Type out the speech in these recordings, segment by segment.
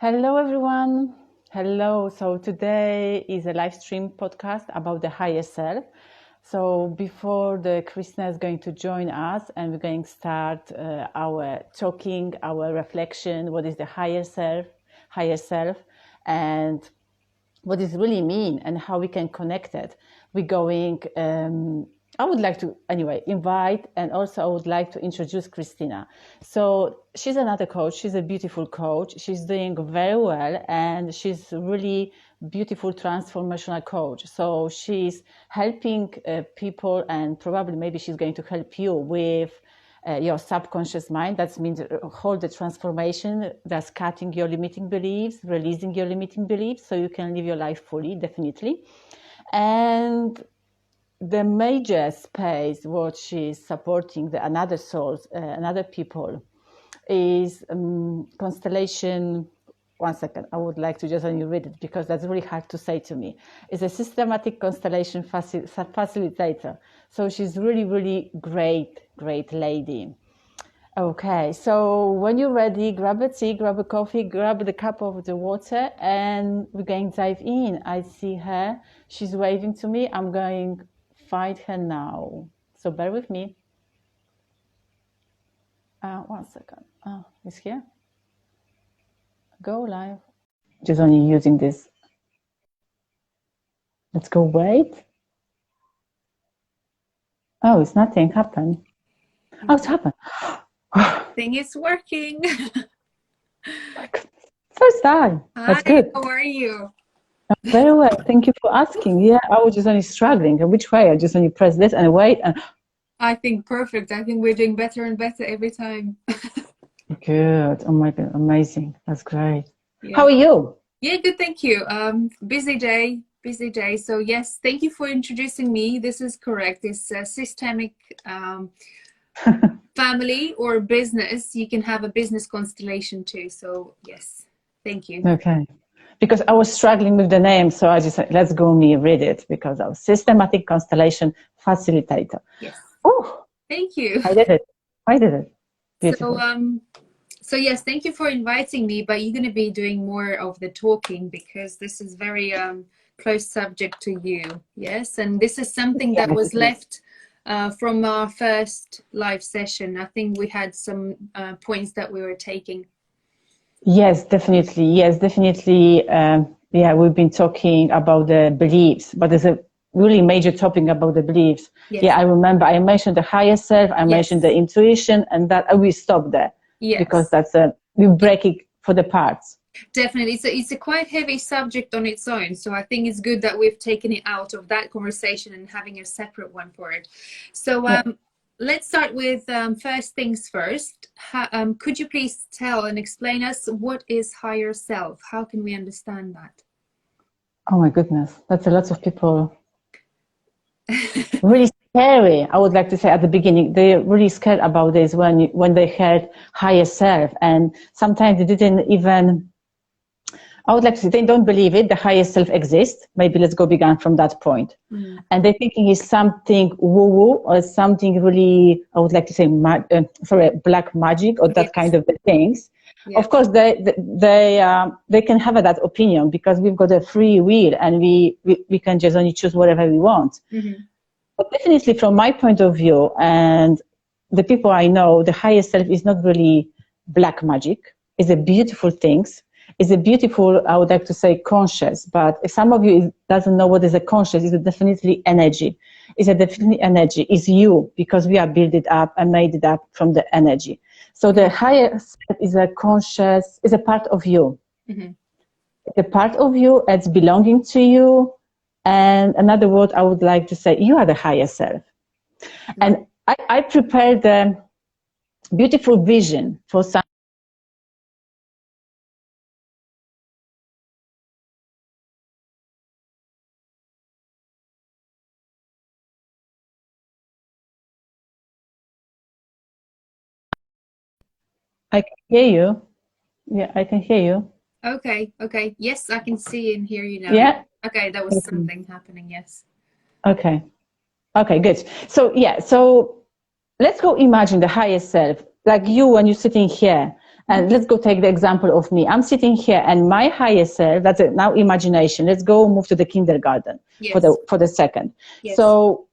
Hello, everyone. Hello. So today is a live stream podcast about the higher self. So before the Christina is going to join us and we're going to start our talking, our reflection, what is the higher self, and what does it really mean and how we can connect it. We're going, I would like to anyway invite, and also I would like to introduce Christina. So she's another coach. She's a beautiful coach. She's doing very well, and she's really beautiful transformational coach. So she's helping people, and probably maybe she's going to help you with your subconscious mind. That means hold the transformation. That's cutting your limiting beliefs, releasing your limiting beliefs, so you can live your life fully, definitely. And the major space what she's supporting the another souls, another people, is constellation. One second, I would like to just only read it because that's really hard to say to me. It's a systematic constellation facilitator. So she's really, really great lady. Okay, so when you're ready, grab a tea, grab a coffee, grab the cup of the water, and we're going to dive in. I see her. She's waving to me. I'm going to find her now. So bear with me. One second. Oh, it's here. Go live. Just only using this. Let's go wait. Oh, it's nothing happened. Oh, it's happened. Thing is working. First time. That's good. How are you? Very well. Thank you for asking. Yeah, I was just only struggling. Which way? I just only press this and wait. And I think perfect. I think we're doing better and better every time. good. Oh my God, amazing. That's great. Yeah. How are you? Yeah, good. Thank you. Busy day. So yes, thank you for introducing me. This is correct. It's a systemic family or business. You can have a business constellation too. So yes, thank you. Okay. Because I was struggling with the name, so I just said, let's go me read it because I was systematic constellation facilitator. Yes. Oh, thank you. I did it. Beautiful. So yes, thank you for inviting me, but you're going to be doing more of the talking because this is very close subject to you. Yes, and this is something that was left from our first live session. I think we had some points that we were taking. Yes, definitely. Yeah, we've been talking about the beliefs, but there's a really major topic about the beliefs. Yes. Yeah, I remember I mentioned the higher self, I mentioned the intuition, and that we stopped there. Yes. Because that's we break it for the parts. Definitely. It's a quite heavy subject on its own. So I think it's good that we've taken it out of that conversation and having a separate one for it. So let's start with first things first. Could you please tell and explain us what is higher self? How can we understand that? Oh my goodness, that's a lot of people. Really scary. I would like to say at the beginning, they're really scared about this when they heard higher self, and sometimes they didn't even. I would like to say they don't believe it. The higher self exists. Maybe let's go begin from that point. And they're thinking it's something woo-woo or something really. I would like to say, black magic or that kind of things. Yeah. Of course, they can have that opinion because we've got a free will and we can just only choose whatever we want. But definitely, from my point of view and the people I know, the higher self is not really black magic. It's a beautiful things. It's a beautiful, I would like to say, conscious. But if some of you doesn't know what is a conscious, it's definitely energy. It's definitely energy. It's you, because we are built it up and made it up from the energy. So the higher self is a conscious, is a part of you. It's a part of you. It's belonging to you. And another word I would like to say, you are the higher self. And I prepared a beautiful vision for some. I can hear you. Yeah, I can hear you. Okay. Yes, I can see and hear you now. Yeah. Okay, that was something happening, yes. Okay, good. So let's go imagine the higher self, like you when you're sitting here And let's go take the example of me. I'm sitting here and my higher self, that's it, now imagination. Let's go move to the kindergarten for the second. Yes. So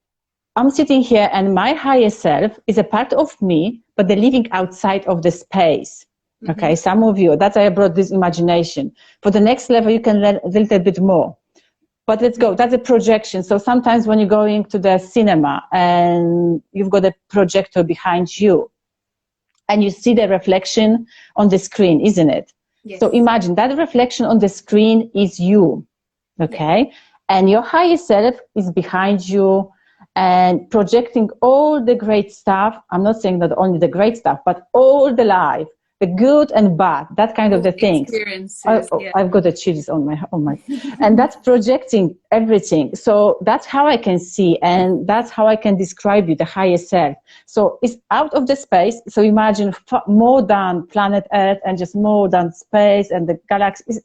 I'm sitting here and my higher self is a part of me, but they're living outside of the space. Okay, some of you, that's why I brought this imagination. For the next level, you can learn a little bit more. But let's go, that's a projection. So sometimes when you're going to the cinema and you've got a projector behind you and you see the reflection on the screen, isn't it? Yes. So imagine that reflection on the screen is you, okay? Yes. And your higher self is behind you and projecting all the great stuff. I'm not saying that only the great stuff, but all the life, the good and bad, that kind of the things. I've got the chills on my, and that's projecting everything. So that's how I can see, and that's how I can describe you, the higher self. So it's out of the space. So imagine more than planet Earth and just more than space and the galaxy.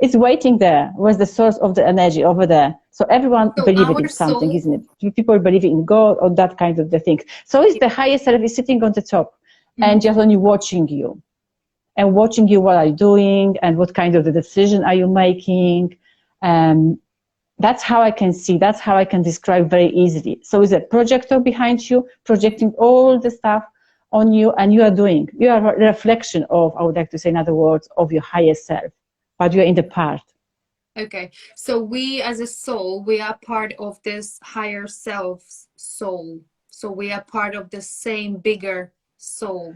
It's waiting there. Where's the source of the energy over there? So everyone believes in something, isn't it? People believe in God or that kind of the thing. So it's the higher self is sitting on the top. And just only watching you what are you doing and what kind of the decision are you making. That's how I can see, that's how I can describe very easily. So it's a projector behind you, projecting all the stuff on you, and you are a reflection of, I would like to say in other words, of your higher self, but you're in the part. Okay, so we as a soul, we are part of this higher self's soul. So we are part of the same bigger soul.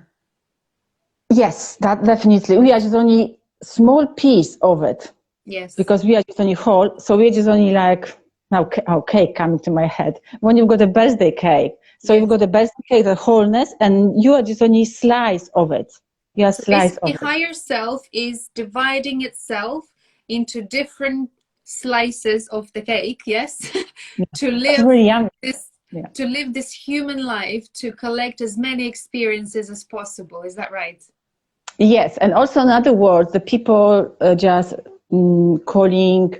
Yes, that definitely. We are just only small piece of it. Yes. Because we are just only whole. So we're just only like, now cake coming to my head. When you've got a birthday cake. So you've got a birthday cake, the wholeness, and you are just only slice of it. You are so slice of it. The higher self is dividing itself into different slices of the cake, yes? To live really this to live this human life, to collect as many experiences as possible. Is that right? Yes, and also in other words, the people just calling,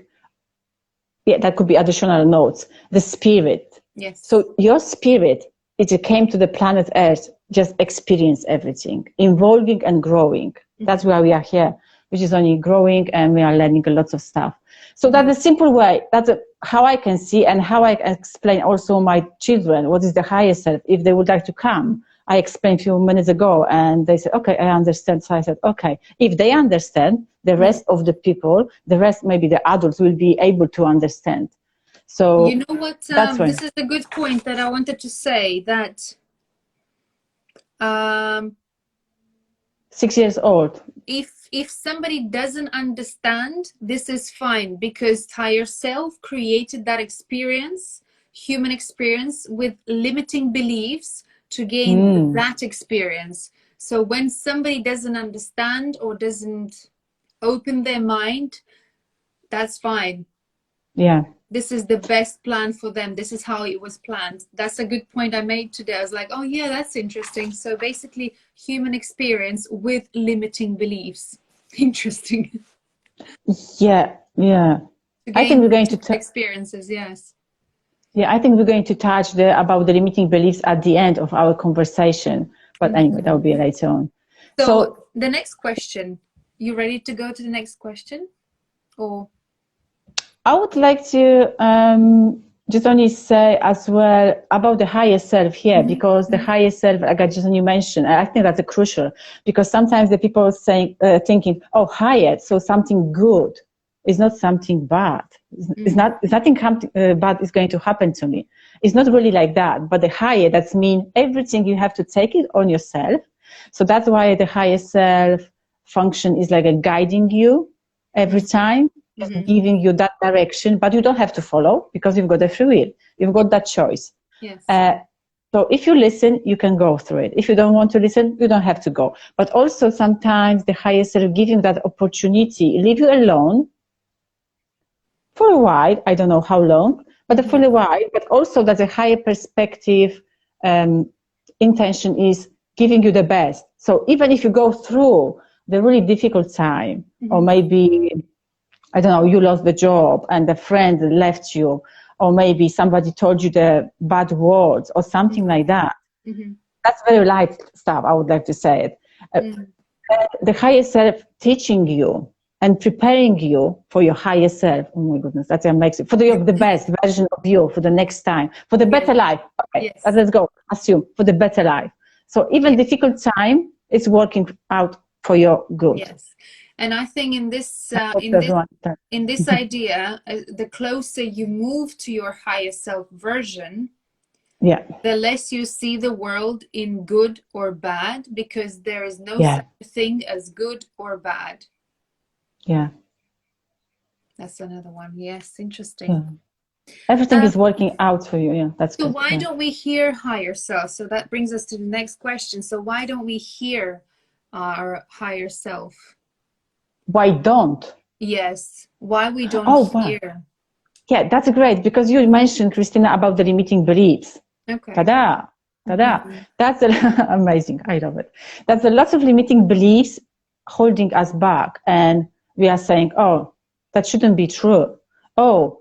that could be additional notes, the spirit. Yes. So your spirit, it came to the planet Earth, just experience everything, evolving and growing. That's why we are here, which is only growing, and we are learning lots of stuff. So that's a simple way. That's how I can see and how I explain also my children what is the higher self. If they would like to come, I explained a few minutes ago, and they said, okay, I understand. So I said, okay, if they understand, the rest of the people, the rest, maybe the adults, will be able to understand. So you know what, this is a good point that I wanted to say, that 6 years old. If somebody doesn't understand, this is fine, because higher self created that experience, human experience, with limiting beliefs to gain that experience. So when somebody doesn't understand or doesn't open their mind, that's fine. Yeah. This is the best plan for them. This is how it was planned. That's a good point I made today. I was like, oh yeah, that's interesting. So basically human experience with limiting beliefs. Interesting. Yeah. I think we're going to experiences, yes. Yeah, I think we're going to touch about the limiting beliefs at the end of our conversation. But anyway, that will be later on. So the next question, you ready to go to the next question? Or I would like to just only say as well about the higher self here, because the higher self, like I just only mentioned, I think that's crucial, because sometimes the people saying, thinking, oh, higher, so something good is not something bad. It's nothing bad is going to happen to me. It's not really like that. But the higher, that's mean everything you have to take it on yourself. So that's why the higher self function is like a guiding you every time. Just giving you that direction, but you don't have to follow, because you've got the free will. You've got that choice. Yes. So if you listen, you can go through it. If you don't want to listen, you don't have to go. But also sometimes the higher self giving that opportunity, leave you alone for a while. I don't know how long, but for a while. But also that the higher perspective intention is giving you the best. So even if you go through the really difficult time, or maybe, I don't know, you lost the job and the friend left you, or maybe somebody told you the bad words or something like that. That's very light stuff, I would like to say it. The higher self teaching you and preparing you for your higher self. Oh my goodness, that's amazing. For the best version of you for the next time, for the better life. Okay, Yes. let's go. Assume for the better life. So even difficult time is working out for your good. Yes. And I think in this Mm-hmm. idea, the closer you move to your higher self version, the less you see the world in good or bad, because there is no such thing as good or bad. Yeah. That's another one. Yes, interesting. Yeah. Everything is working out for you. Yeah, that's so good. why don't we hear higher self? So that brings us to the next question. So why don't we hear our higher self? Why don't? Yes. Why we don't hear? Wow. Yeah, that's great, because you mentioned, Christina, about the limiting beliefs. Okay. Ta-da! Ta-da! Mm-hmm. That's amazing. I love it. That's a lot of limiting beliefs holding us back. And we are saying, oh, that shouldn't be true. Oh,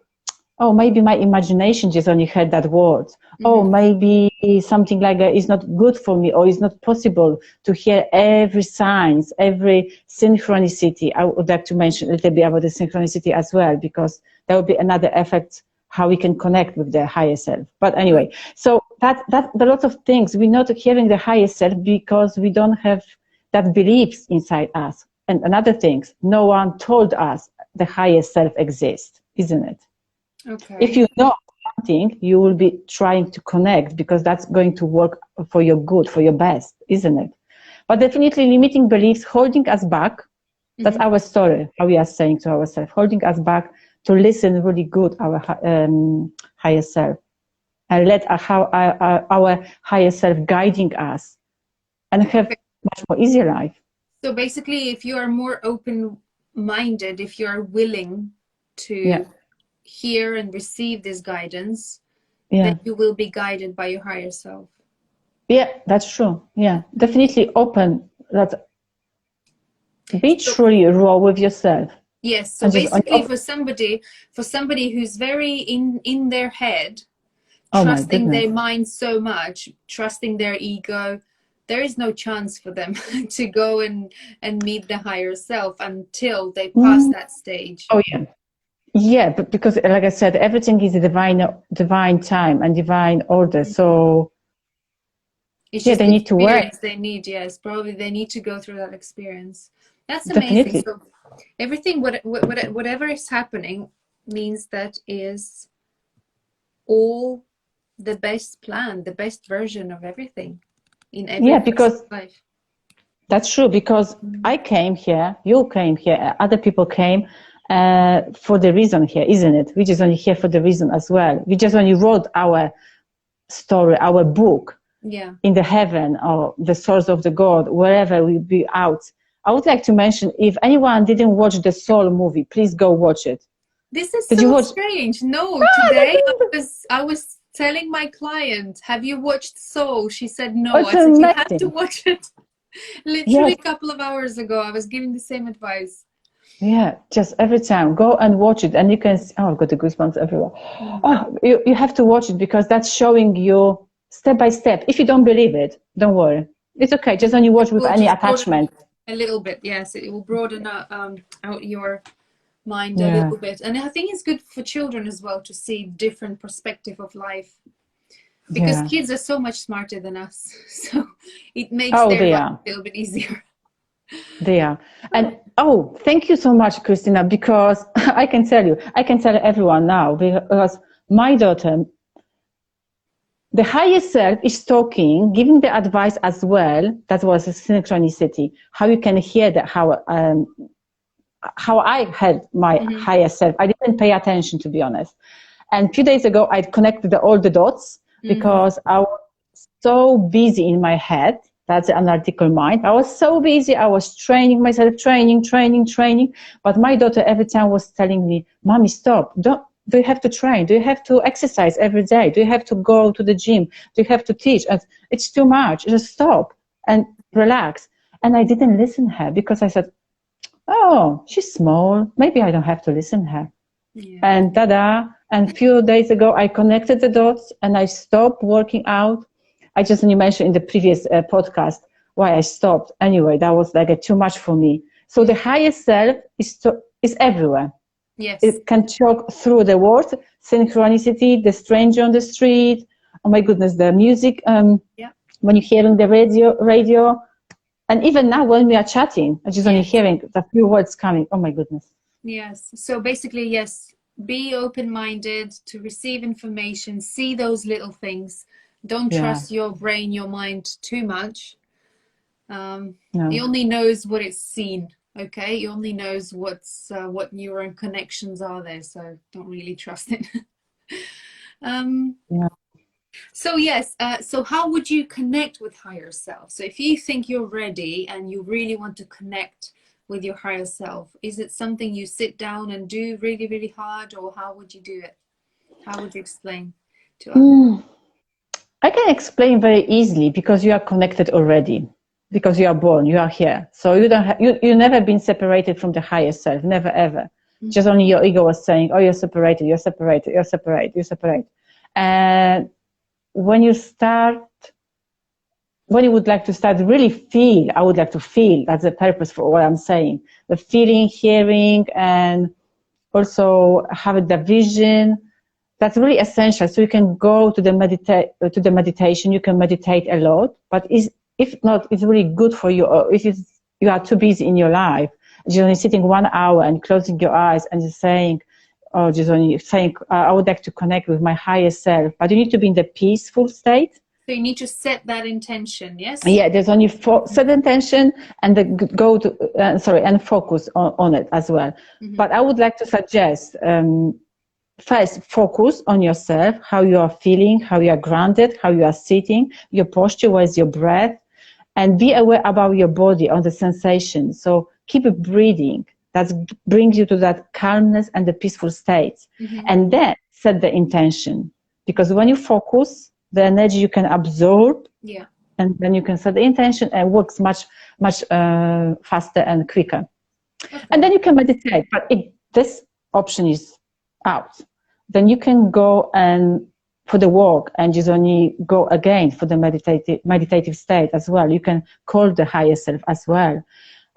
maybe my imagination just only heard that word. Mm-hmm. Oh, maybe something like that is not good for me, or is not possible to hear every signs, every synchronicity. I would like to mention a little bit about the synchronicity as well, because that would be another effect how we can connect with the higher self. But anyway, so that a lot of things, we're not hearing the higher self because we don't have that beliefs inside us. And another thing, no one told us the higher self exists, isn't it? Okay. If you know something, you will be trying to connect, because that's going to work for your good, for your best, isn't it? But definitely limiting beliefs holding us back. That's our story, how we are saying to ourselves, holding us back to listen really good our higher self, and let our higher self guiding us, and have much more easier life. So basically, if you are more open-minded, if you are willing to hear and receive this guidance, then you will be guided by your higher self. Yeah, that's true. Yeah, definitely open. Be truly raw with yourself. Yes. So basically, for somebody who's very in their head, trusting their mind so much, trusting their ego, there is no chance for them to go and meet the higher self until they pass that stage. Oh yeah. Yeah, but because, like I said, everything is a divine time and divine order. So it's just they need to work. They need, probably they need to go through that experience. That's amazing. Definitely. So everything, whatever is happening, means that is all the best plan, the best version of everything in every because life. That's true, because I came here, you came here, other people came for the reason here, isn't it? We're just only here for the reason as well. We just only wrote our story, our book in the heaven, or the source of the God, wherever we be out. I would like to mention, if anyone didn't watch the Soul movie, please go watch it. This is so strange. No, today I was telling my client, have you watched Soul? She said no. I said, you have to watch it. Literally a couple of hours ago, I was giving the same advice. Yeah, just every time go and watch it, and you can see, I've got the goosebumps everywhere. You have to watch it, because that's showing you step by step. If you don't believe it, don't worry, it's okay. Just only watch with any attachment. A little bit, yes, it will broaden out your mind a little bit. And I think it's good for children as well to see different perspective of life, because kids are so much smarter than us, so it makes their life a little bit easier. They are. And thank you so much, Christina, because I can tell everyone now, because my daughter, the higher self, is talking, giving the advice as well. That was a synchronicity, how you can hear that, how I heard my higher self. I didn't pay attention, to be honest. And a few days ago, I connected all the dots, because I was so busy in my head. That's an analytical mind. I was so busy. I was training myself, training. But my daughter every time was telling me, Mommy, stop. Do you have to train? Do you have to exercise every day? Do you have to go to the gym? Do you have to teach? And it's too much. Just stop and relax. And I didn't listen to her, because I said, oh, she's small. Maybe I don't have to listen to her. Yeah. And tada. And a few days ago, I connected the dots and I stopped working out. I just mentioned in the previous podcast, why I stopped. Anyway, that was like too much for me. So the higher self is everywhere. Yes. It can talk through the words, synchronicity, the stranger on the street. Oh my goodness, the music. When you're hearing the radio, and even now when we are chatting, I'm just only hearing the few words coming. Oh my goodness. Yes. So basically, yes, be open-minded to receive information, see those little things. Don't trust your brain, your mind too much. It only knows what it's seen. Okay, it only knows what neuron connections are there. So don't really trust it. So yes, so how would you connect with higher self? So if you think you're ready and you really want to connect with your higher self, is it something you sit down and do really, really hard, or how would you do it? How would you explain to others? I can explain very easily, because you are connected already, because you are born, you are here. So you don't you never been separated from the higher self, never ever. Just only your ego was saying, oh, you're separated, you're separated, you're separated, you're separated. And when you would like to start really feel, I would like to feel, that's the purpose for what I'm saying, the feeling, hearing, and also have the vision. That's really essential. So you can go to the meditation, you can meditate a lot, but if not, it's really good for you, or if you are too busy in your life, just only sitting 1 hour and closing your eyes and just saying, or just only saying, I would like to connect with my higher self, but you need to be in the peaceful state. So you need to set that intention, yes? Yeah, there's only set intention and and focus on it as well. But I would like to suggest, first, focus on yourself, how you are feeling, how you are grounded, how you are sitting, your posture, where's your breath, and be aware about your body, on the sensation. So keep breathing. That brings you to that calmness and the peaceful state. And then set the intention. Because when you focus, the energy you can absorb, and then you can set the intention, and it works much faster and quicker. And then you can meditate. But if this option is out, then you can go and for the walk and just only go again for the meditative state as well. You can call the higher self as well.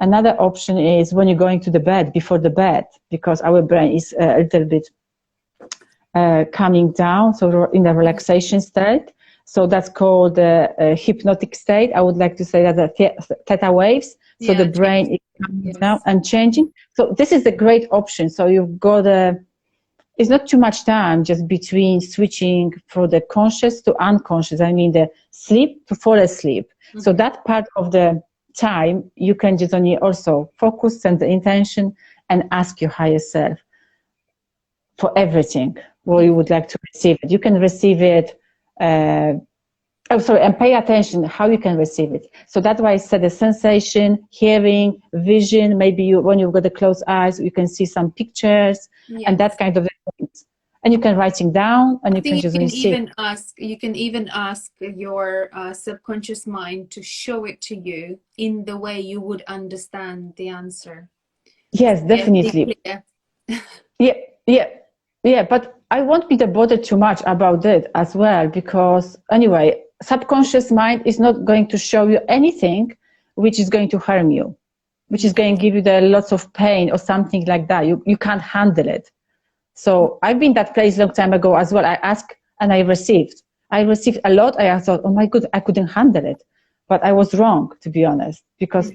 Another option is when you're going to the bed, before the bed, because our brain is a little bit coming down, so in the relaxation state. So that's called the hypnotic state. I would like to say that the theta waves. So the brain is coming down and changing. So this is a great option. So you've got it's not too much time just between switching from the conscious to unconscious. I mean, the sleep to fall asleep. So that part of the time, you can just only also focus, send the intention, and ask your higher self for everything where you would like to receive it. You can receive it, and pay attention how you can receive it. So that's why I said the sensation, hearing, vision. Maybe when you've got the closed eyes, you can see some pictures and that kind of things. And you can write it down, and you can just you can even ask your subconscious mind to show it to you in the way you would understand the answer. Yes, definitely. Yeah, but I won't be bothered too much about it as well, because anyway, subconscious mind is not going to show you anything which is going to harm you, which is going to give you lots of pain or something like that. You can't handle it. So I've been that place a long time ago as well. I asked and I received. I received a lot. I thought, oh my God, I couldn't handle it. But I was wrong, to be honest, because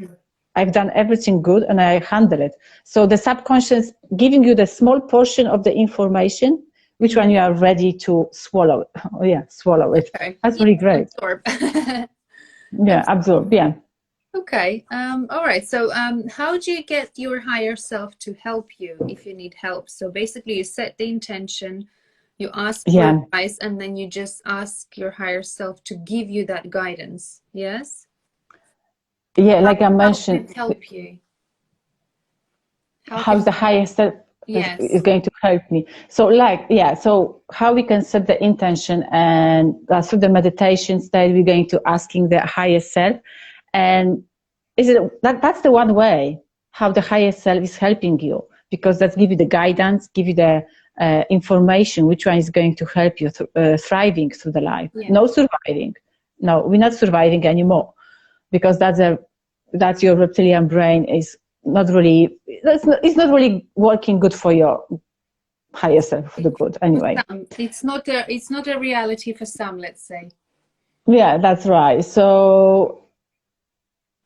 I've done everything good and I handle it. So the subconscious giving you the small portion of the information, which one you are ready to swallow it. Oh yeah, swallow it. Okay. That's really great. Absorb. Absorb. Yeah. Okay. All right. So how do you get your higher self to help you if you need help? So basically you set the intention, you ask for advice, and then you just ask your higher self to give you that guidance. Yes? Yeah, like I mentioned. Help you? How's the higher self is going to help me? So so how we can set the intention, and through the meditation state, we're going to asking the higher self. And that's the one way how the higher self is helping you, because that's give you the guidance, give you the information, which one is going to help you thriving through the life. No surviving. No, we're not surviving anymore. because that's your reptilian brain is not really, it's not really working good for your higher self, for the good anyway. It's not a reality for some, let's say. Yeah, that's right. So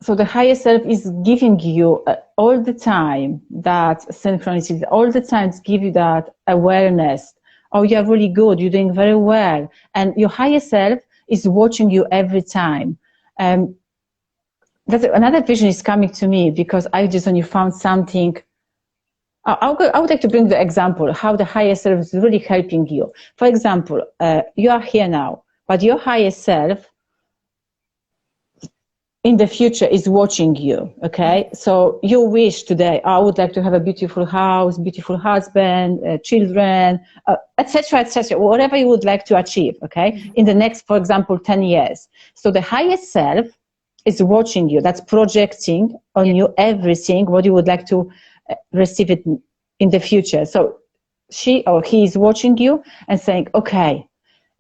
the higher self is giving you all the time that synchronicity, all the time to give you that awareness. Oh, you're really good. You're doing very well. And your higher self is watching you every time. That's another vision is coming to me because I just only found something. I would like to bring the example how the higher self is really helping you. For example, you are here now, but your higher self in the future is watching you, okay? So you wish today, I would like to have a beautiful house, beautiful husband, children, etc., etc., whatever you would like to achieve, okay? In the next, for example, 10 years. So the higher self is watching you. That's projecting on you everything, what you would like to receive it in the future. So she or he is watching you and saying, okay,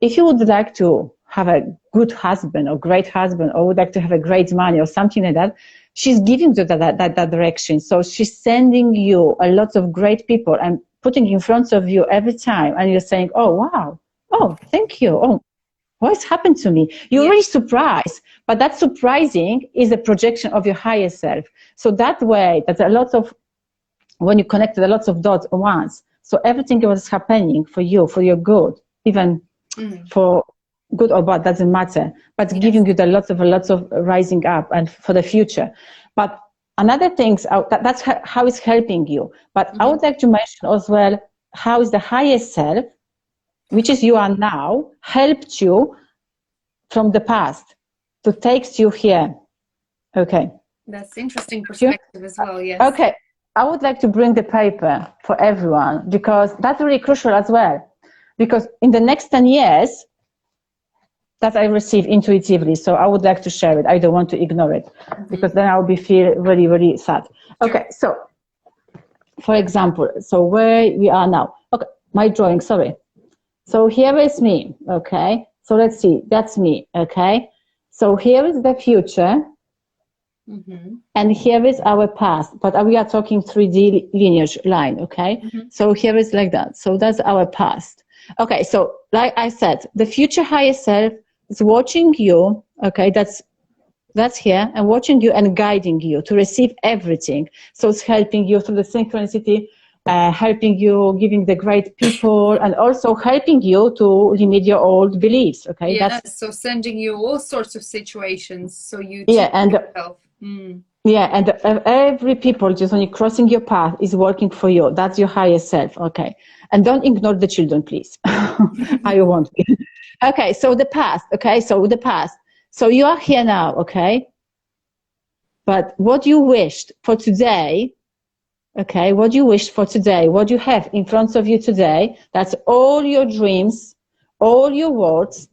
if you would like to have a good husband or great husband or would like to have a great money or something like that, she's giving you that direction. So she's sending you a lot of great people and putting in front of you every time. And you're saying, oh, wow. Oh, thank you. Oh, what's happened to me? You're really surprised. But that surprising is a projection of your higher self. So that way, that's a lot of, when you connected a lot of dots at once. So everything that was happening for you, for your good, even for good or bad, doesn't matter, but giving you a lot of rising up and for the future. But another thing, that's how it's helping you. But I would like to mention as well, how is the higher self, which is you are now, helped you from the past to take you here. Okay. That's interesting perspective as well, yes. Okay. I would like to bring the paper for everyone because that's really crucial as well. Because in the next 10 years, that I receive intuitively. So I would like to share it. I don't want to ignore it because then I'll feel really, really sad. Okay, so for example, so where we are now. Okay, my drawing, sorry. So here is me, okay? So let's see, that's me, okay? So here is the future and here is our past, but we are talking 3D lineage line, okay? So here is like that. So that's our past. Okay, so like I said, the future higher self is watching you, okay, that's here, and watching you and guiding you to receive everything. So it's helping you through the synchronicity, helping you, giving the great people, and also helping you to limit your old beliefs, okay? Yeah, so sending you all sorts of situations, so you yourself. Yeah, and every people just only crossing your path is working for you. That's your higher self, okay? And don't ignore the children, please. I won't. Okay, so the past, okay? So the past. So you are here now, okay? But what you wished for today, okay? What you wished for today, what you have in front of you today, that's all your dreams, all your words,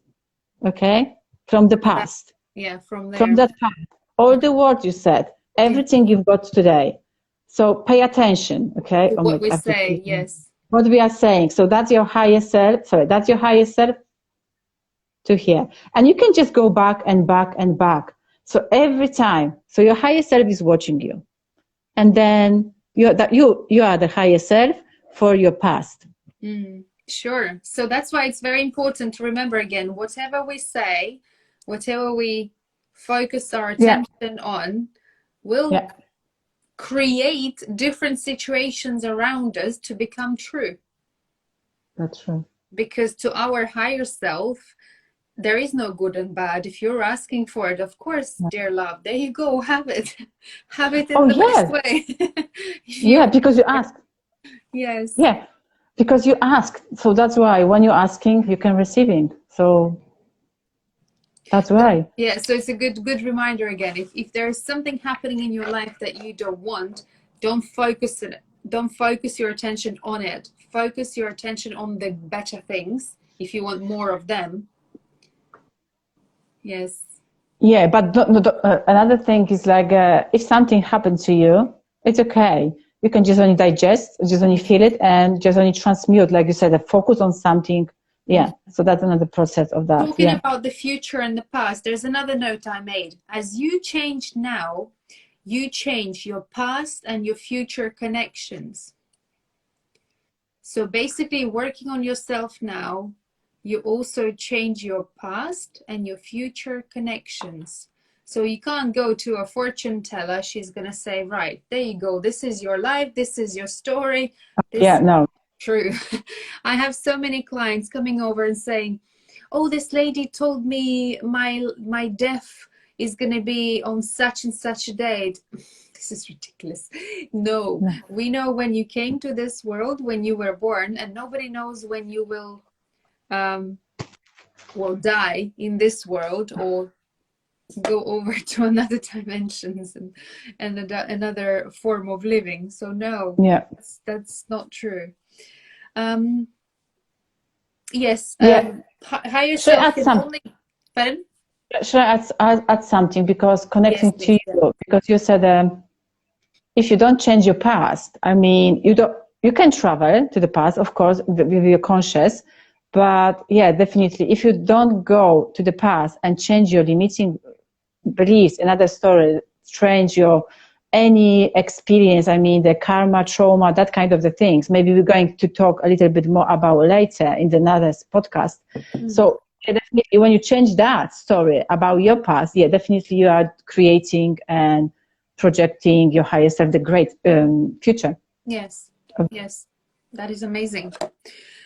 okay? From the past. Yeah, from there. From that past. All the words you said, everything you've got today. So pay attention, okay? What we say, yes. What we are saying. So that's your higher self. Sorry, that's your higher self to here. And you can just go back and back and back. So every time. So your higher self is watching you. And then you are the higher self for your past. Sure. So that's why it's very important to remember again, whatever we say, whatever we focus our attention on will create different situations around us to become true. That's true. Because to our higher self, there is no good and bad. If you're asking for it, of course, dear love, there you go, have it. Have it in the best way. Because you ask. Yes. Yeah, because you ask. So that's why when you're asking, you can receive it. So that's why. Yeah, so it's a good reminder again. If there's something happening in your life that you don't want, don't focus your attention on it. Focus your attention on the better things if you want more of them. Yes. Yeah, but another thing is like if something happened to you, it's okay. You can just only digest, just only feel it, and just only transmute, like you said, focus on something Yeah, so that's another process of that. Talking Yeah, about the future and the past, there's another note I made. As you change now, you change your past and your future connections. So basically, working on yourself now, you also change your past and your future connections. So you can't go to a fortune teller. She's going to say, right, there you go. This is your life. This is your story. yeah, no, True. I have so many clients coming over and saying, oh, this lady told me my death is going to be on such and such a date. This is ridiculous. No, we know when you came to this world, when you were born, and nobody knows when you will die in this world or go over to another dimensions and another form of living. So no, yeah, that's not true. Yes. yeah. Higher Should I self add can some? only. Pardon? Should I add something, because Yes, connecting to please. you, because you said if you don't change your past, I mean, you can travel to the past, of course, with your conscious, but yeah, definitely, if you don't go to the past and change your limiting beliefs, another story, change your any experience, I mean, the karma, trauma, that kind of the things. Maybe we're going to talk a little bit more about later in the another podcast. Mm-hmm. So yeah, definitely, when you change that story about your past, yeah, definitely you are creating and projecting your higher self, the great future. Yes, yes, that is amazing.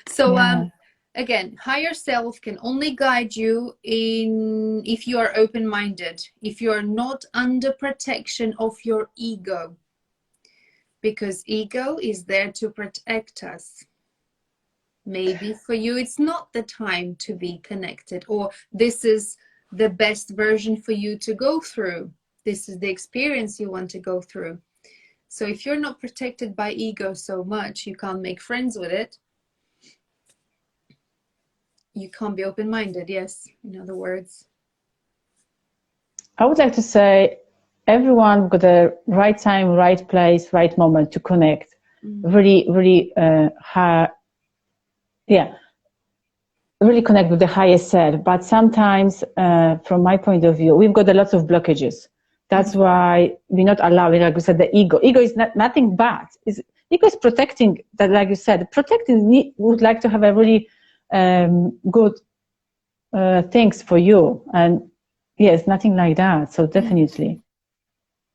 So again, higher self can only guide you in if you are open-minded, if you are not under protection of your ego, because ego is there to protect us. Maybe for you it's not the time to be connected, or this is the best version for you to go through. This is the experience you want to go through. So if you're not protected by ego so much, you can't make friends with it. You can't be open-minded, yes, in other words. I would like to say everyone got the right time, right place, right moment to connect. Really, really really connect with the higher self. But sometimes, from my point of view, we've got a lot of blockages. That's why we're not allowing, like we said, the ego. Ego is nothing bad. Ego is protecting, that, like you said, protecting would like to have a really good things for you. And yes, nothing like that. So definitely.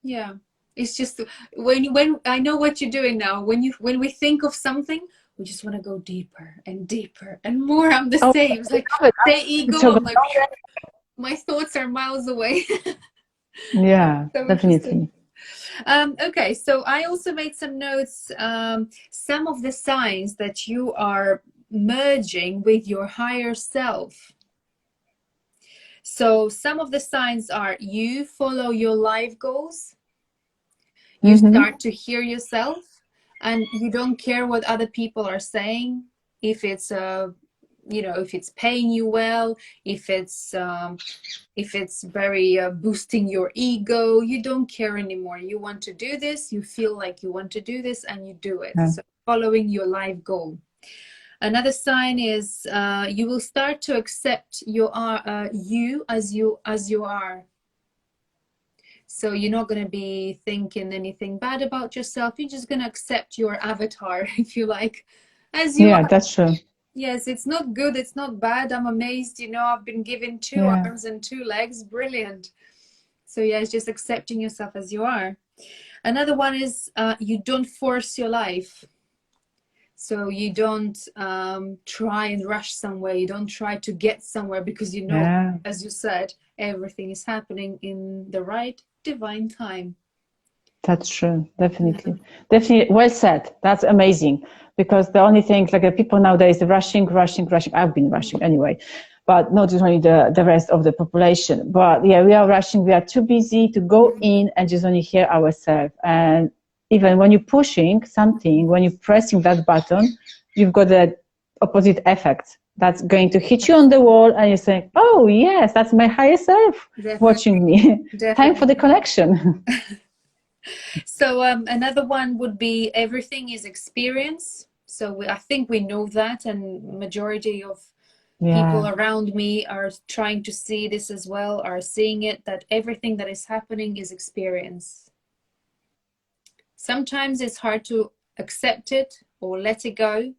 Yeah. It's just when I know what you're doing now, when we think of something, we just want to go deeper and deeper and more. I'm the same. It's like say ego, I'm like my thoughts are miles away. Yeah, so definitely. Okay, so I also made some notes. Some of the signs that you are merging with your higher self. So some of the signs are you follow your life goals. You start to hear yourself, and you don't care what other people are saying. If it's if it's paying you well, if it's very boosting your ego, you don't care anymore. You want to do this, you feel like you want to do this, and you do it. So following your life goal. Another sign is you will start to accept you as you are. So you're not going to be thinking anything bad about yourself. You're just going to accept your avatar, if you like, as you are. Yeah, that's true. Yes, it's not good, it's not bad. I'm amazed, I've been given two arms and two legs. Brilliant. So yeah, it's just accepting yourself as you are. Another one is you don't force your life. So you don't try and rush somewhere. You don't try to get somewhere because as you said, everything is happening in the right divine time. That's true. Definitely. Definitely. Well said. That's amazing. Because the only thing, like the people nowadays, rushing. I've been rushing anyway, but not only the rest of the population. But yeah, we are rushing. We are too busy to go in and just only hear ourselves. And even when you're pushing something, when you're pressing that button, you've got the opposite effect. That's going to hit you on the wall, and you say, "Oh yes, that's my higher self watching me." Time for the connection. So another one would be everything is experience. So I think we know that, and majority of People Yeah. around me are trying to see this as well, are seeing it, that everything that is happening is experience. Sometimes it's hard to accept it or let it go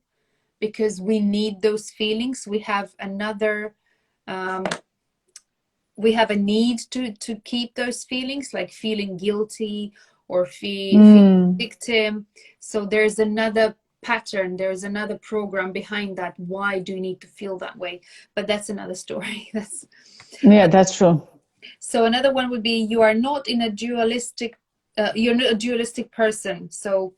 because we need those feelings. We have um, a need to keep those feelings, like feeling guilty or feel Mm. victim. So there's another pattern, there's another program behind that. Why do you need to feel that way? But that's another story. That's Yeah, that's true. So another one would be, you are not in a dualistic you're not a dualistic person. So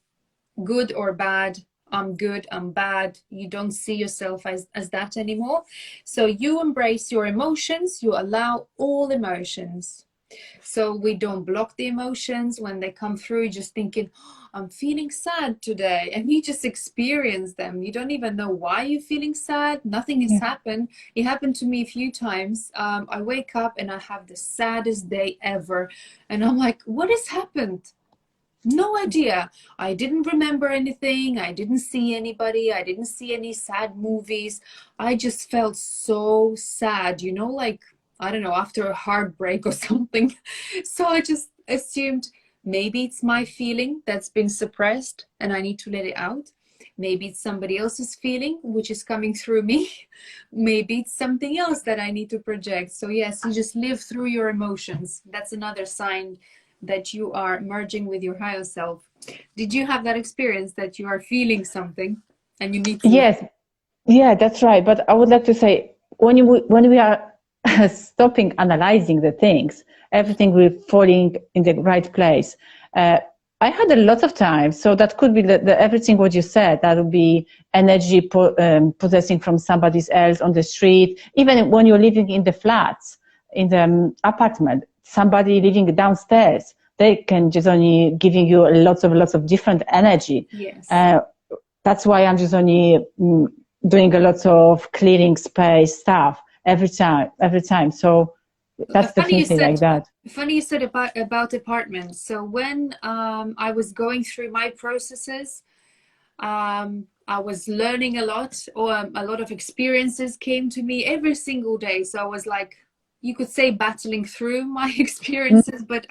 good or bad, I'm good, I'm bad. You don't see yourself as that anymore. So you embrace your emotions, you allow all emotions. So we don't block the emotions when they come through, just thinking, "Oh, I'm feeling sad today." And you just experience them. You don't even know why you're feeling sad. Nothing has Yeah. happened. It happened to me a few times. I wake up and I have the saddest day ever. And I'm like, what has happened? No idea. I didn't remember anything. I didn't see anybody. I didn't see any sad movies. I just felt so sad, like, I don't know, after a heartbreak or something. So I just assumed maybe it's my feeling that's been suppressed and I need to let it out. Maybe it's somebody else's feeling which is coming through me. Maybe it's something else that I need to project. So yes, you just live through your emotions. That's another sign that you are merging with your higher self. Did you have that experience that you are feeling something and you need to let? Yes. Yeah, that's right. But I would like to say, when we are stopping analyzing the things, everything will falling in the right place. Uh, I had a lot of time, so that could be the everything what you said. That would be energy possessing from somebody else on the street. Even when you're living in the flats, in the apartment, somebody living downstairs, they can just only giving you lots of different energy. Yes. Uh, that's why I'm just only doing a lot of clearing space stuff every time. So that's Funny you definitely like said that. about apartments. So when I was going through my processes, I was learning a lot, or a lot of experiences came to me every single day. So I was like, you could say, battling through my experiences, but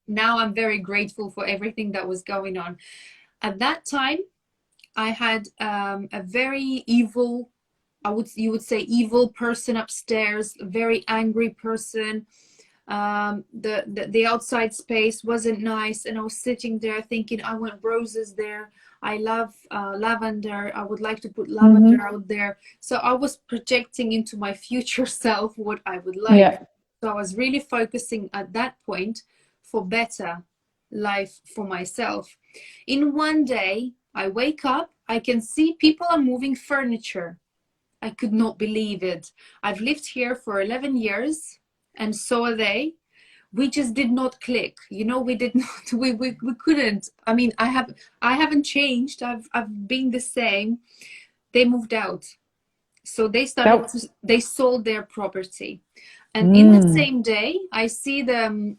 now I'm very grateful for everything that was going on. At that time, I had a very evil, you would say, evil person upstairs, a very angry person. The outside space wasn't nice, and I was sitting there thinking, I want roses there. I love lavender. I would like to put lavender Mm-hmm. out there. So I was projecting into my future self what I would like. Yeah, So I was really focusing at that point for better life for myself. In one day, I wake up, I can see people are moving furniture. I could not believe it. I've lived here for 11 years, and so are they. We just did not click. We did not, we couldn't. I mean, I haven't changed. I've been the same. They moved out. So that. they sold their property. And in the Mm, same day, I see the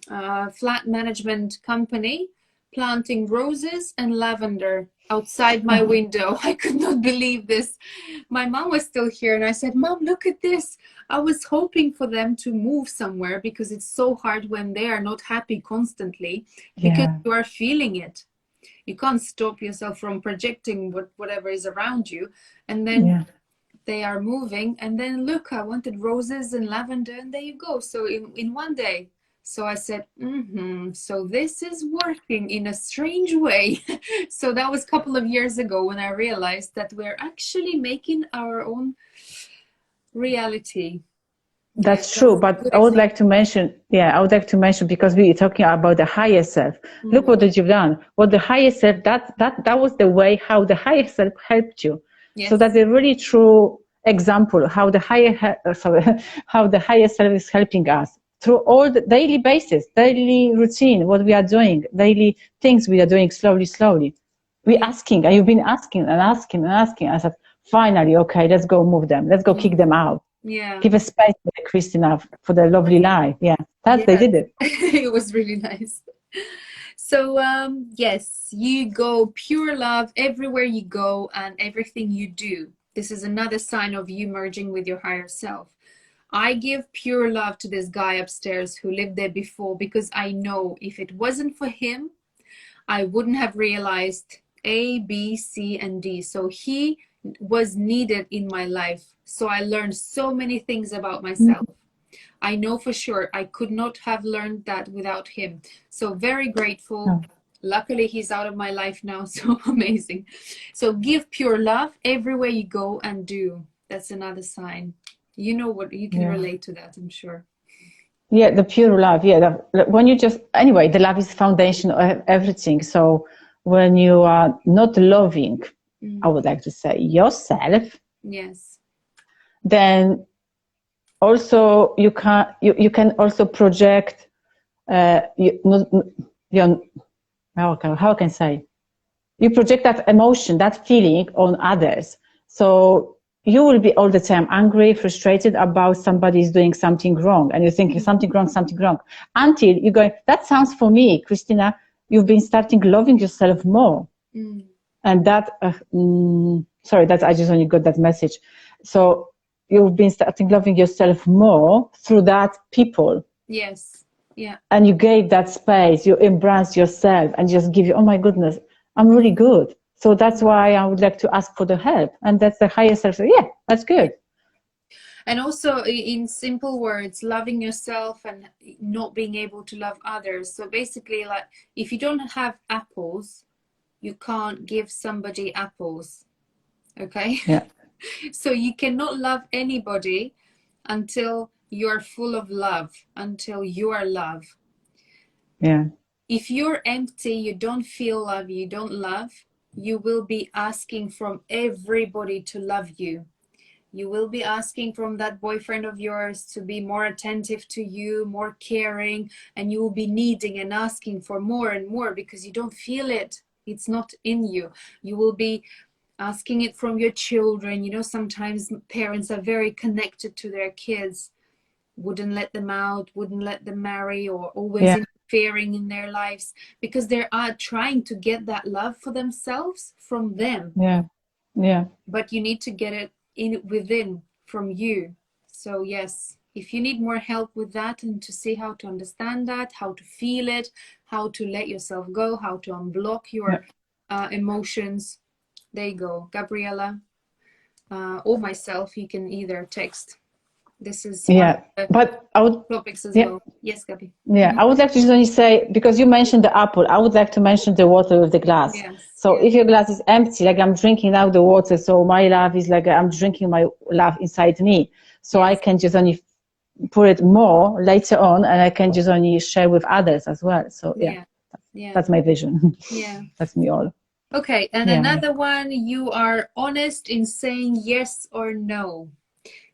flat management company planting roses and lavender outside my window. I could not believe this. My mom was still here, and I said, Mom, look at this. I was hoping for them to move somewhere because it's so hard when they are not happy constantly, because yeah, you are feeling it. You can't stop yourself from projecting whatever is around you. And then yeah. they are moving, and then look, I wanted roses and lavender, and there you go. So in one day. So I said, so this is working in a strange way. So that was a couple of years ago when I realized that we're actually making our own reality. Yes, That's true, that's a but good I would example. like to mention, yeah, I would like to mention, because we are talking about the higher self. Look Mm. what did you've done. What the higher self, that was the way how the higher self helped you. So that's Yes. a really true example how the sorry, how the higher self is helping us through all the daily basis, daily routine, what we are doing, daily things we are doing slowly. We Yeah. asking, and you've been asking and asking and asking. I said, finally, okay, let's go move them. Let's go kick Mm. them out. Yeah. Give a space for the Christina for their lovely life. Yeah, that they Yes. did it. It was really nice. So, yes, you go pure love everywhere you go and everything you do. This is another sign of you merging with your higher self. I give pure love to this guy upstairs who lived there before, because I know if it wasn't for him, I wouldn't have realized A, B, C, and D. So he was needed in my life. So I learned so many things about myself. I know for sure I could not have learned that without him. So very grateful. Oh. Luckily, he's out of my life now. So amazing. So give pure love everywhere you go and do. That's another sign. You know what, you can relate to that, I'm sure. Yeah, the pure love. Yeah, when you just, anyway, the love is the foundation of everything. So when you are not loving, I would like to say, yourself, yes, then also you can also project how can I say, you project that emotion, that feeling on others. So you will be all the time angry, frustrated about somebody is doing something wrong, and you're thinking something wrong, until you go, that sounds for me, Christina, you've been starting loving yourself more. And that sorry, that I just only got that message. So you've been starting loving yourself more through that people. yes, yeah. And you gave that space, you embraced yourself and just give you, oh my goodness, I'm really good. So that's why I would like to ask for the help. And that's the higher self. So yeah, that's good. And also, in simple words, loving yourself and not being able to love others. So basically, like, if you don't have apples, you can't give somebody apples. Okay? Yeah. So you cannot love anybody until you're full of love, until you are love. Yeah. If you're empty, you don't feel love, you don't love, you will be asking from everybody to love you. You will be asking from that boyfriend of yours to be more attentive to you, more caring, and you will be needing and asking for more and more because you don't feel it. It's not in you. You will be asking it from your children. You know, sometimes parents are very connected to their kids, wouldn't let them out, wouldn't let them marry, or always interfering in their lives because they are trying to get that love for themselves from them. Yeah. Yeah. But you need to get it within from you. So yes, if you need more help with that and to see how to understand that, how to feel it, how to let yourself go, how to unblock your emotions, there you go, Gabriella, or myself. You can either text. This is but I would topics as well. Yes, Gabi. Yeah, I would like to just only say, because you mentioned the apple, I would like to mention the water with the glass. Yes, so if your glass is empty, like I'm drinking now the water, so my love is like I'm drinking my love inside me. So I can just only pour it more later on, and I can just only share with others as well. So that's my vision. Yeah. That's me all. Okay, and another one, you are honest in saying yes or no.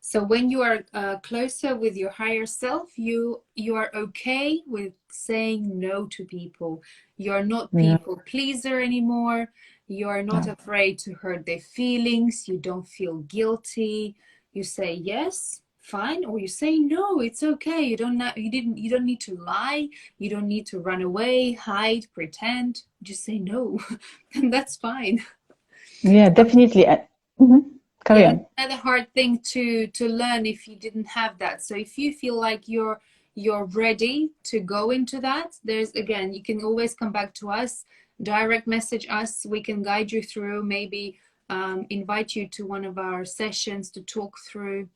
So when you are closer with your higher self, you are okay with saying no to people. You're not people pleaser anymore. You are not afraid to hurt their feelings. You don't feel guilty. You say yes, fine, or you say no, it's okay. You don't need to lie. You don't need to run away, hide, pretend. Just say no, and that's fine. Yeah, definitely. Carry on. Another hard thing to learn if you didn't have that. So if you feel like you're ready to go into that, there's, again, you can always come back to us, direct message us. We can guide you through, maybe invite you to one of our sessions to talk through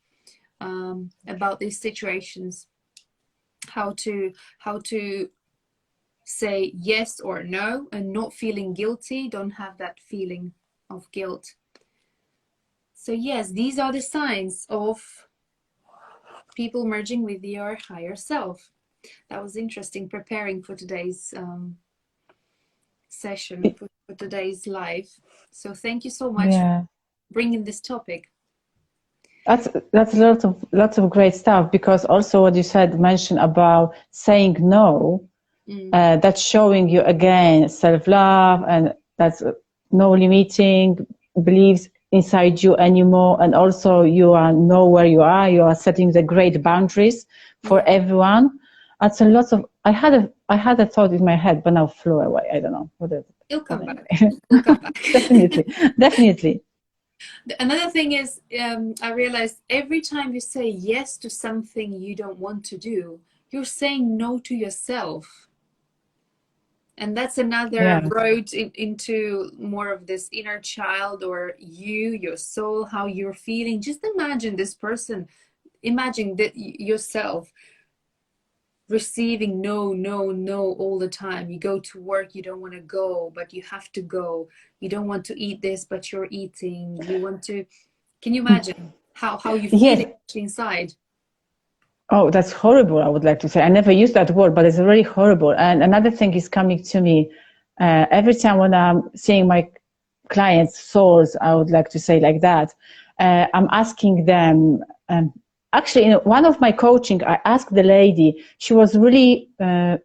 about these situations, how to say yes or no and not feeling guilty. Don't have that feeling of guilt. So yes, these are the signs of people merging with your higher self. That was interesting, preparing for today's session, for today's live. So thank you so much for bringing this topic. That's lots of great stuff, because also what you mentioned about saying no, that's showing you again self-love, and that's no limiting beliefs inside you anymore, and also you know where you are setting the great boundaries for everyone. That's a lot of, I had a thought in my head, but now flew away. I don't know what is it. It'll come back. It'll come back. Definitely. Another thing is, I realized every time you say yes to something you don't want to do, you're saying no to yourself. And that's another Yeah. road into more of this inner child, or your soul, how you're feeling. Just imagine this person, imagine that yourself receiving no, no, no all the time. You go to work, you don't want to go, but you have to go. You don't want to eat this, but you're eating. You want to, can you imagine how you feel Yes. inside? Oh, that's horrible, I would like to say. I never used that word, but it's really horrible. And another thing is coming to me every time when I'm seeing my clients' souls, I would like to say like that. I'm asking them, actually, in one of my coaching, I asked the lady, she was really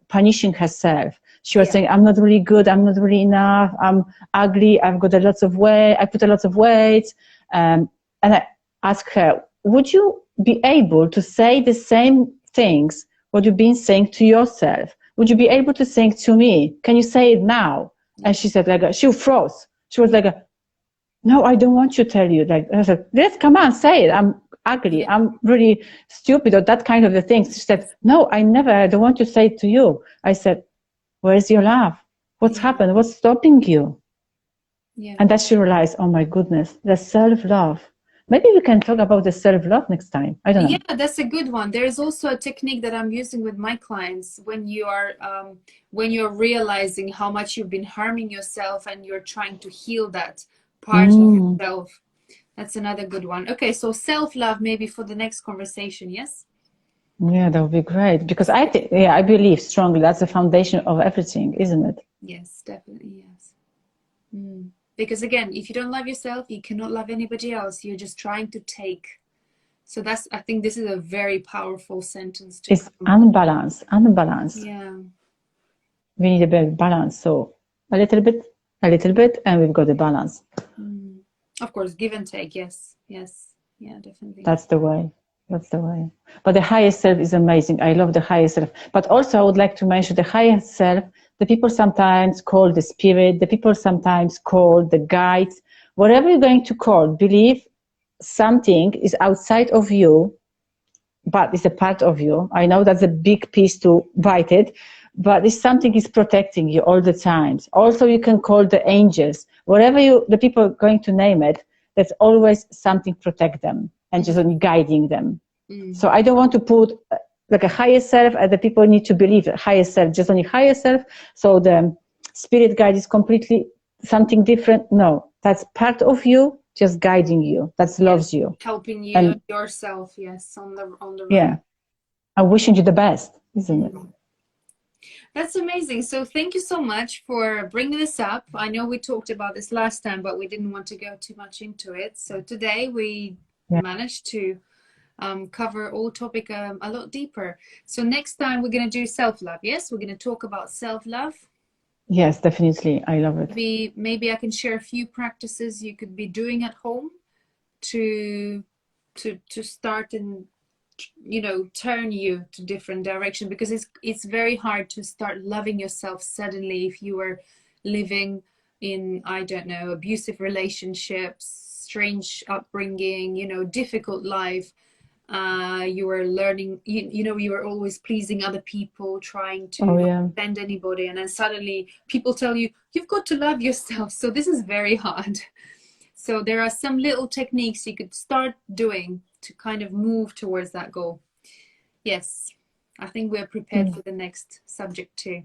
punishing herself. She was saying, I'm not really good, I'm not really enough, I'm ugly, I've got a lot of weight, I put a lot of weight. And I asked her, would you be able to say the same things what you've been saying to yourself? Would you be able to say it to me? Can you say it now? And she said, like, she froze. She was like, no, I don't want to tell you. Like, I said, yes, come on, say it. I'm ugly. I'm really stupid, or that kind of the things. She said, no, I don't want to say it to you. I said, where's your love? What's happened? What's stopping you? And that she realized, oh my goodness, the self-love. Maybe we can talk about the self-love next time. I don't know. Yeah, that's a good one. There is also a technique that I'm using with my clients when you're realizing how much you've been harming yourself and you're trying to heal that part of yourself. That's another good one. Okay, so self-love maybe for the next conversation, yes? Yeah, that would be great, because I believe strongly that's the foundation of everything, isn't it? Yes, definitely, yes. Because again, if you don't love yourself, you cannot love anybody else. You're just trying to take. So I think this is a very powerful sentence to It's unbalanced. Yeah. We need a bit of balance. So a little bit, and we've got the balance. Of course, give and take. Yes. Yeah, definitely. That's the way. But the higher self is amazing. I love the higher self. But also I would like to mention the higher self, the people sometimes call the spirit, the people sometimes call the guides, whatever you're going to call, believe something is outside of you, but it's a part of you. I know that's a big piece to bite it, but it's something is protecting you all the time. Also, you can call the angels, whatever the people are going to name it, there's always something protect them and just only guiding them. So I don't want to put like a higher self, and the people need to believe that higher self, just only higher self. So the spirit guide is completely something different. No, that's part of you, just guiding you. That loves you, helping you and yourself. Yes, on the road. Yeah, I'm wishing you the best, isn't it? That's amazing. So thank you so much for bringing this up. I know we talked about this last time, but we didn't want to go too much into it. So today we managed to cover all topic a lot deeper. So next time we're going to do self-love. Yes, we're going to talk about self-love. Yes, definitely. I love it. Maybe I can share a few practices you could be doing at home to start and turn you to different direction, because it's very hard to start loving yourself suddenly if you are living in, I don't know, abusive relationships, strange upbringing, difficult life. You were learning, you were always pleasing other people, trying to offend anybody, and then suddenly people tell you you've got to love yourself. So this is very hard. So there are some little techniques you could start doing to kind of move towards that goal. Yes, I think we're prepared for the next subject too.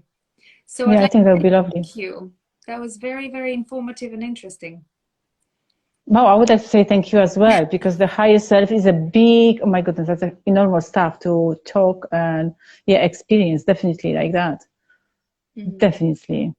So I think that would be lovely. Thank you. That was very, very informative and interesting. Well, I would like to say thank you as well, because the higher self is a big, oh my goodness, that's an enormous stuff to talk and experience, definitely like that. Definitely.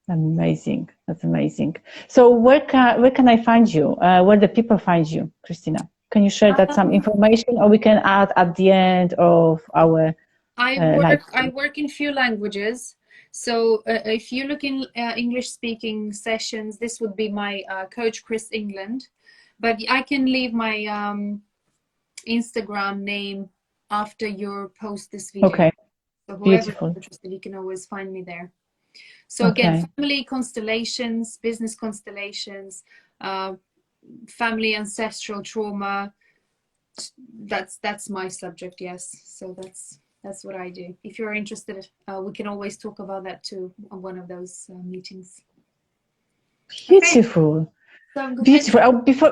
Amazing. That's amazing. So where can I find you? Where the people find you, Christina? Can you share that some information, or we can add at the end of our I work in few languages. So if you look in English speaking sessions, this would be my coach Chris England, but I can leave my Instagram name after you post this video. Okay. So whoever's interested, you can always find me there. So again, family constellations, business constellations, family ancestral trauma. That's my subject. Yes, so that's what I do. If you're interested, we can always talk about that too on one of those meetings. Beautiful. Okay. So Beautiful.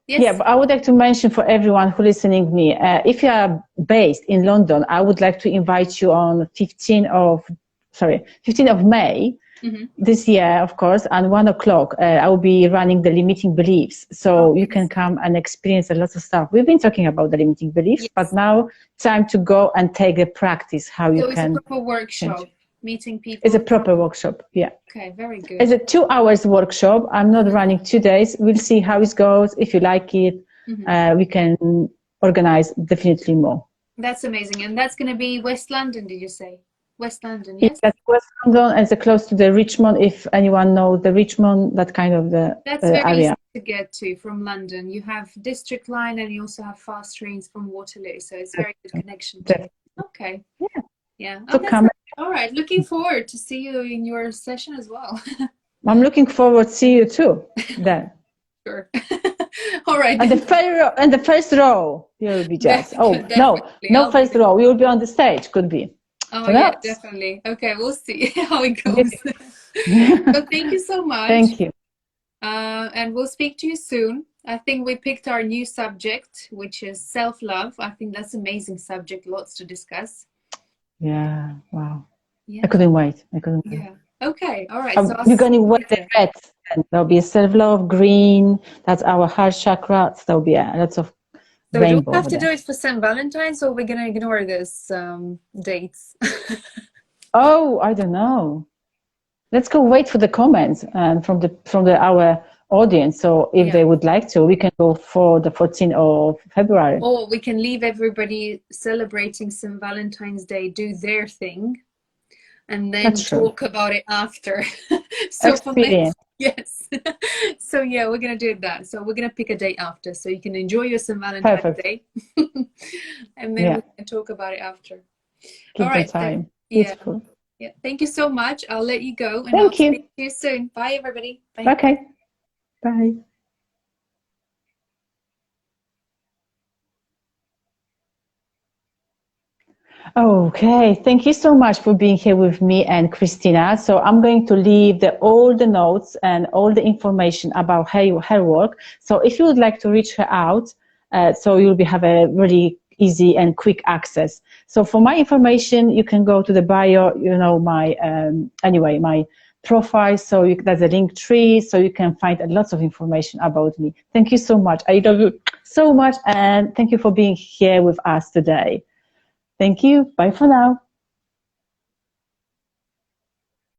Yes. Yeah, but I would like to mention for everyone who listening to me, if you are based in London, I would like to invite you on 15th of May, this year, of course, and 1:00. I will be running the limiting beliefs. So you can come and experience a lot of stuff. We've been talking about the limiting beliefs, but now time to go and take a practice how you can. So it's a proper workshop, meeting people. It's a proper workshop, yeah. Okay, very good. It's a 2 hours workshop. I'm not running 2 days. We'll see how it goes. If you like it, we can organize definitely more. That's amazing. And that's going to be West London, did you say? West London, yes? That's West London, and it's close to the Richmond. If anyone knows the Richmond, that kind of the that's very area. Easy to get to from London. You have District Line, and you also have fast trains from Waterloo, so it's very good connection to. Okay. Yeah. So come. All right. Looking forward to see you in your session as well. I'm looking forward to see you too. Then. Sure. All right. And the first row, you'll be just. No first row. We will be on the stage. Could be. Oh yeah, definitely. Okay, we'll see how it goes. So thank you so much. Thank you. And we'll speak to you soon. I think we picked our new subject, which is self-love. I think that's an amazing subject. Lots to discuss. Yeah. Wow. Yeah. I couldn't wait. Yeah. Okay. All right. So you're going to wear the red. And there'll be a self-love green. That's our heart chakra. So there'll be lots of. So do we have to do it for St. Valentine's, or we're going to ignore those dates? Oh, I don't know. Let's go wait for the comments and from our audience. So if they would like to, we can go for the 14th of February. Or we can leave everybody celebrating St. Valentine's Day, do their thing, and then talk about it after. So experience. Yes. So yeah, we're gonna do that. So we're gonna pick a date after, so you can enjoy your St. Valentine's Day, and then we can talk about it after. All right. Time. Beautiful. Yeah. Thank you so much. I'll let you go, and Thank you. Speak to you soon. Bye, everybody. Bye. Okay. Bye. Okay, thank you so much for being here with me and Christina. So I'm going to leave all the notes and all the information about her work. So if you would like to reach her out, so you'll have a really easy and quick access. So for my information, you can go to the bio, my my profile. So there's a link tree, so you can find lots of information about me. Thank you so much. I love you so much, and thank you for being here with us today. Thank you. Bye for now.